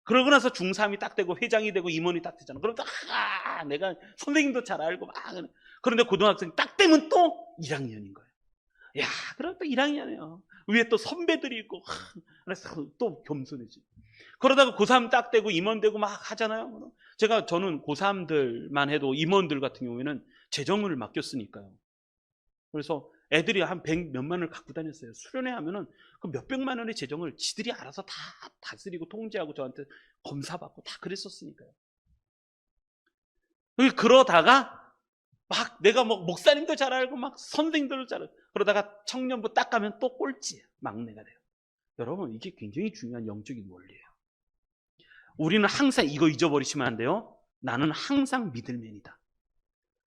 그러고 나서 중3이 딱 되고 회장이 되고 임원이 딱 되잖아. 그럼 또 내가 선생님도 잘 알고 막. 그런데 고등학생이 딱 되면 또 1학년인 거예요. 야, 그럼 또 1학년이에요. 위에 또 선배들이 있고. 그래서 또 겸손해지. 그러다가 고3 딱 되고 임원 되고 막 하잖아요. 저는 고3들만 해도 임원들 같은 경우에는 재정을 맡겼으니까요. 그래서 애들이 한 100 몇만 원을 갖고 다녔어요. 수련회 하면은 그 몇백만 원의 재정을 지들이 알아서 다 다스리고 통제하고 저한테 검사받고 다 그랬었으니까요. 그러다가 막 내가 뭐 목사님도 잘 알고 막 선생님들도 잘 알고 그러다가 청년부 딱 가면 또 꼴찌예요. 막내가 돼요. 여러분, 이게 굉장히 중요한 영적인 원리예요. 우리는 항상 이거 잊어버리시면 안 돼요. 나는 항상 미들맨이다.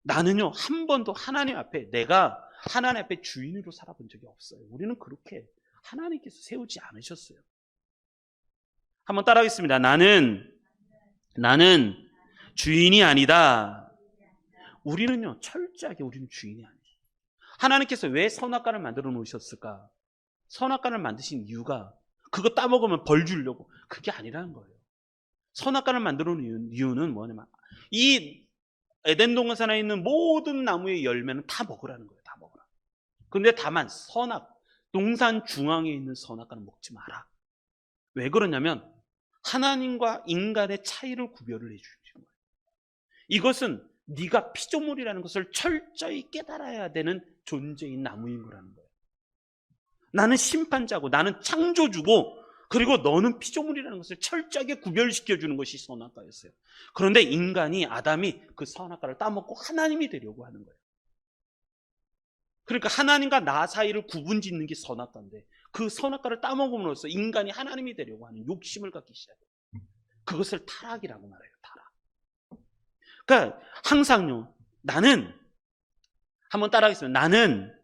나는요, 한 번도 하나님 앞에 내가 하나님 앞에 주인으로 살아본 적이 없어요. 우리는 그렇게 하나님께서 세우지 않으셨어요. 한번 따라하겠습니다. 나는 주인이 아니다. 우리는요, 철저하게 우리는 주인이 아니에요. 하나님께서 왜 선악과를 만들어 놓으셨을까? 선악과를 만드신 이유가 그거 따먹으면 벌 주려고, 그게 아니라는 거예요. 선악과를 만들어 놓은 이유는 뭐냐면 이 에덴 동산에 있는 모든 나무의 열매는 다 먹으라는 거예요. 다 먹으라. 그런데 다만 동산 중앙에 있는 선악과는 먹지 마라. 왜 그러냐면 하나님과 인간의 차이를 구별을 해주시는 거예요. 이것은 네가 피조물이라는 것을 철저히 깨달아야 되는 존재인 나무인 거라는 거예요. 나는 심판자고 나는 창조주고 그리고 너는 피조물이라는 것을 철저하게 구별시켜주는 것이 선악과였어요. 그런데 인간이 아담이 그 선악과를 따먹고 하나님이 되려고 하는 거예요. 그러니까 하나님과 나 사이를 구분짓는 게 선악과인데 그 선악과를 따먹음으로써 인간이 하나님이 되려고 하는 욕심을 갖기 시작해요. 그것을 타락이라고 말해요. 타락. 그러니까 항상요, 나는 한번 따라하겠습니다. 나는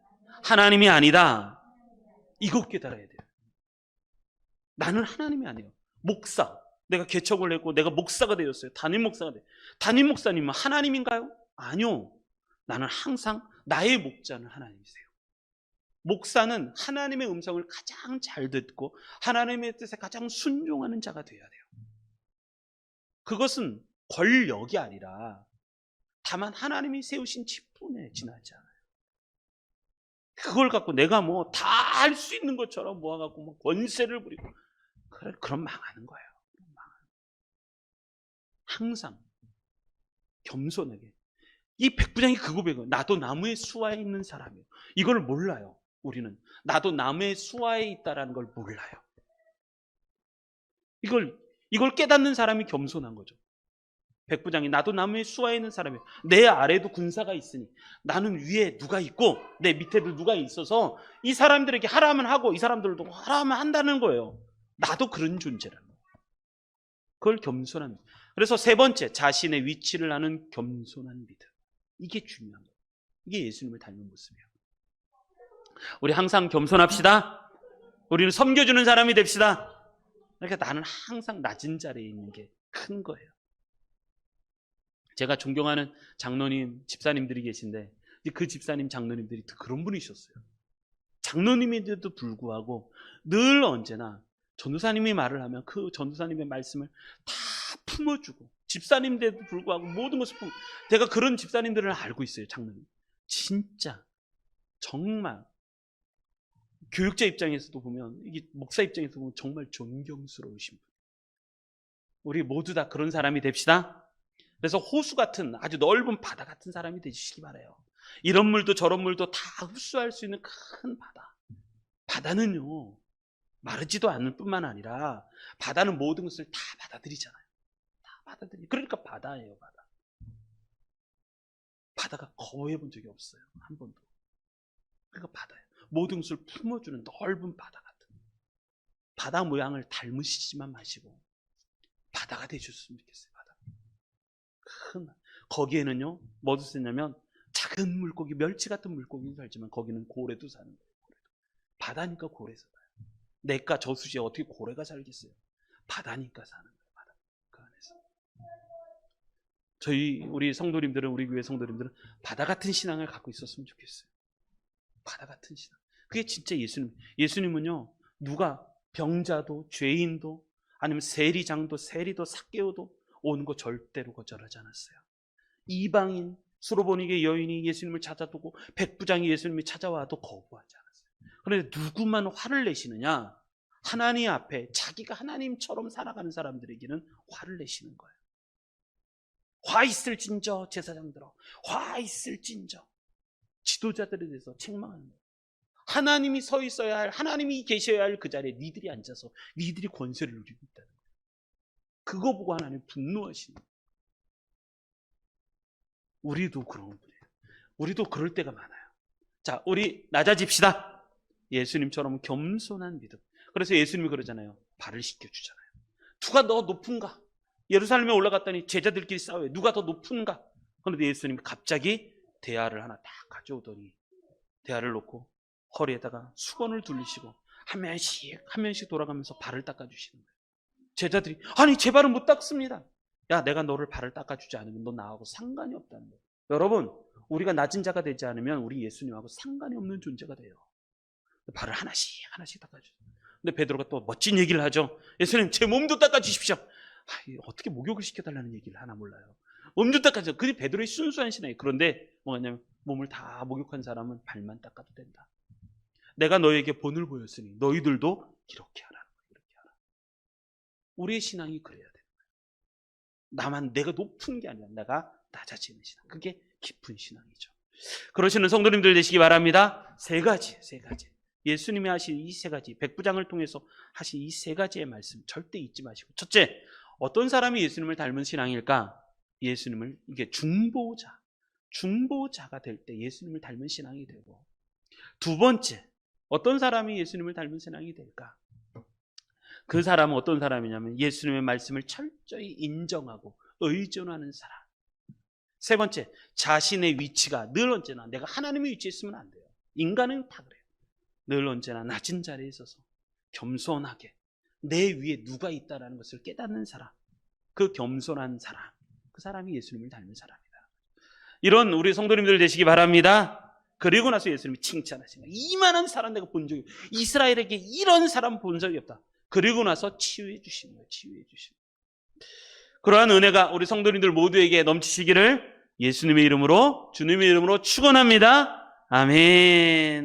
하나님이 아니다. 이거 깨달아야 돼요. 나는 하나님이 아니에요. 목사. 내가 개척을 했고 내가 목사가 되었어요. 담임 목사가 돼요. 담임 목사님은 하나님인가요? 아니요. 나는 항상 나의 목자는 하나님이세요. 목사는 하나님의 음성을 가장 잘 듣고 하나님의 뜻에 가장 순종하는 자가 되어야 돼요. 그것은 권력이 아니라 다만 하나님이 세우신 직분에 지나지 않아요. 그걸 갖고 내가 뭐 다 할 수 있는 것처럼 모아갖고 뭐 권세를 부리고 그럼 망하는 거예요. 항상 겸손하게. 이 백부장이 그 고백은 나도 나무의 수하에 있는 사람이에요. 이걸 몰라요. 우리는 나도 나무의 수하에 있다라는 걸 몰라요. 이걸 깨닫는 사람이 겸손한 거죠. 백부장이 나도 나무의 수하에 있는 사람이에요. 내 아래도 군사가 있으니 나는 위에 누가 있고 내 밑에도 누가 있어서 이 사람들에게 하라면 하고 이 사람들도 하라면 한다는 거예요. 나도 그런 존재라는 거예요. 그걸 겸손한 믿음. 그래서 세 번째, 자신의 위치를 아는 겸손한 믿음. 이게 중요한 거예요. 이게 예수님을 닮은 모습이에요. 우리 항상 겸손합시다. 우리는 섬겨주는 사람이 됩시다. 그러니까 나는 항상 낮은 자리에 있는 게 큰 거예요. 제가 존경하는 장로님, 집사님들이 계신데 그 집사님, 장로님들이 그런 분이셨어요. 장로님인데도 불구하고 늘 언제나 전도사님이 말을 하면 그 전도사님의 말씀을 다 품어주고 집사님인데도 불구하고 모든 것을 제가 그런 집사님들을 알고 있어요. 장로님. 진짜 정말 교육자 입장에서도 보면 이게 목사 입장에서 보면 정말 존경스러우신 분. 우리 모두 다 그런 사람이 됩시다. 그래서 호수 같은 아주 넓은 바다 같은 사람이 되시기 바라요. 이런 물도 저런 물도 다 흡수할 수 있는 큰 바다. 바다는요, 마르지도 않을 뿐만 아니라 바다는 모든 것을 다 받아들이잖아요. 다 받아들이. 그러니까 바다예요, 바다. 바다가 거부해 본 적이 없어요. 한 번도. 그러니까 바다예요. 모든 것을 품어주는 넓은 바다 같은. 바다 모양을 닮으시지만 마시고 바다가 되셨으면 좋겠어요. 바다. 큰 거기에는요, 뭐도 쓰냐면 작은 물고기, 멸치 같은 물고기도 살지만 거기는 고래도 사는 거예요. 고래도. 바다니까 고래 살아요. 내과 저수지에 어떻게 고래가 살겠어요? 바다니까 사는 거예요. 바다. 그 안에서. 우리 성도님들은, 우리 교회 성도님들은 바다 같은 신앙을 갖고 있었으면 좋겠어요. 바다 같은 신앙. 그게 진짜 예수님. 예수님은요, 누가 병자도 죄인도 아니면 세리장도 세리도 삭개오도 오는 거 절대로 거절하지 않았어요. 이방인 수로보니게 여인이 예수님을 찾아두고 백부장이 예수님이 찾아와도 거부하지 않았어요. 그런데 누구만 화를 내시느냐? 하나님 앞에 자기가 하나님처럼 살아가는 사람들에게는 화를 내시는 거예요. 화 있을진저 제사장들아, 화 있을진저. 지도자들에 대해서 책망하는 거예요. 하나님이 서 있어야 할, 하나님이 계셔야 할 그 자리에 니들이 앉아서 니들이 권세를 누리고 있다는 거예요. 그거 보고 하나님 분노하시는 거예요. 우리도 그런 분이에요. 우리도 그럴 때가 많아요. 자, 우리 낮아집시다. 예수님처럼 겸손한 믿음. 그래서 예수님이 그러잖아요. 발을 씻겨주잖아요. 누가 더 높은가? 예루살렘에 올라갔더니 제자들끼리 싸워요. 누가 더 높은가? 그런데 예수님이 갑자기 대야를 하나 딱 가져오더니 대야를 놓고 허리에다가 수건을 둘리시고 한 명씩 돌아가면서 발을 닦아주시는 거예요. 제자들이 아니 제 발은 못 닦습니다. 야, 내가 너를 발을 닦아주지 않으면 너 나하고 상관이 없다는 거예요. 여러분, 우리가 낮은 자가 되지 않으면 우리 예수님하고 상관이 없는 존재가 돼요. 발을 하나씩 닦아주세요. 근데 베드로가 또 멋진 얘기를 하죠. 예수님, 제 몸도 닦아주십시오. 어떻게 목욕을 시켜달라는 얘기를 하나 몰라요. 몸도 닦아주세요. 그게 베드로의 순수한 신앙이에요. 그런데 뭐냐면 몸을 다 목욕한 사람은 발만 닦아도 된다. 내가 너에게 본을 보였으니 너희들도 이렇게 하라. 이렇게 하라. 우리의 신앙이 그래야 돼요. 나만 내가 높은 게 아니라 내가 낮아지는 신앙. 그게 깊은 신앙이죠. 그러시는 성도님들 되시기 바랍니다. 세 가지. 예수님이 하신 이 세 가지, 백부장을 통해서 하신 이 세 가지의 말씀 절대 잊지 마시고. 첫째, 어떤 사람이 예수님을 닮은 신앙일까? 예수님을, 이게 중보자가 될 때 예수님을 닮은 신앙이 되고. 두 번째, 어떤 사람이 예수님을 닮은 신앙이 될까? 그 사람은 어떤 사람이냐면 예수님의 말씀을 철저히 인정하고 의존하는 사람. 세 번째, 자신의 위치가 늘 언제나 내가 하나님의 위치에 있으면 안 돼요. 인간은 다 그래요. 늘 언제나 낮은 자리에 있어서 겸손하게 내 위에 누가 있다는 것을 깨닫는 사람, 그 겸손한 사람, 그 사람이 예수님을 닮은 사람이다. 이런 우리 성도님들 되시기 바랍니다. 그리고 나서 예수님이 칭찬하신 거예요. 이만한 사람 내가 본 적이 없다. 이스라엘에게 이런 사람 본 적이 없다. 그리고 나서 치유해 주시는 거예요. 치유해 주시는 거예요. 그러한 은혜가 우리 성도님들 모두에게 넘치시기를 예수님의 이름으로, 주님의 이름으로 축원합니다. 아멘.